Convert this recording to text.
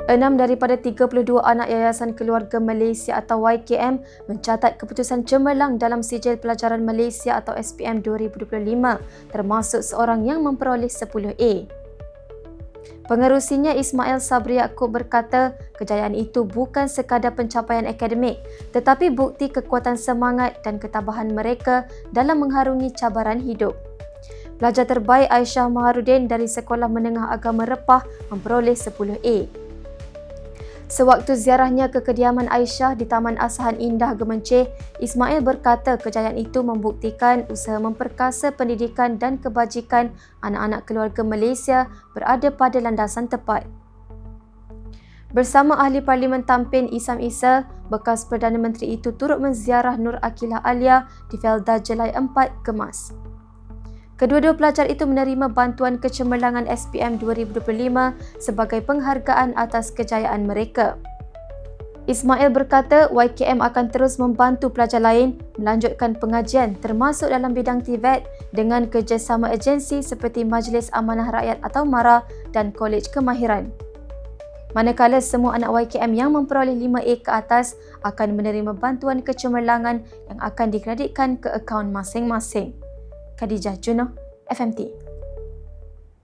6 daripada 32 anak Yayasan Keluarga Malaysia atau YKM mencatat keputusan cemerlang dalam Sijil Pelajaran Malaysia atau SPM 2025, termasuk seorang yang memperoleh 10A. Pengerusinya Ismail Sabri Yaakob berkata kejayaan itu bukan sekadar pencapaian akademik tetapi bukti kekuatan semangat dan ketabahan mereka dalam mengharungi cabaran hidup. Pelajar terbaik Aisyah Maharudin dari Sekolah Menengah Agama Repah memperoleh 10A. Sewaktu ziarahnya ke kediaman Aisyah di Taman Asahan Indah Gemenceh, Ismail berkata kejayaan itu membuktikan usaha memperkasa pendidikan dan kebajikan anak-anak keluarga Malaysia berada pada landasan tepat. Bersama Ahli Parlimen Tampin Isam Isa, bekas Perdana Menteri itu turut menziarah Nur Akilah Alia di Felda Jelai 4, Kemas. Kedua-dua pelajar itu menerima bantuan kecemerlangan SPM 2025 sebagai penghargaan atas kejayaan mereka. Ismail berkata YKM akan terus membantu pelajar lain melanjutkan pengajian termasuk dalam bidang TVET dengan kerjasama agensi seperti Majlis Amanah Rakyat atau MARA dan Kolej Kemahiran. Manakala semua anak YKM yang memperoleh 5A ke atas akan menerima bantuan kecemerlangan yang akan dikreditkan ke akaun masing-masing. Khadijah Junoh, FMT.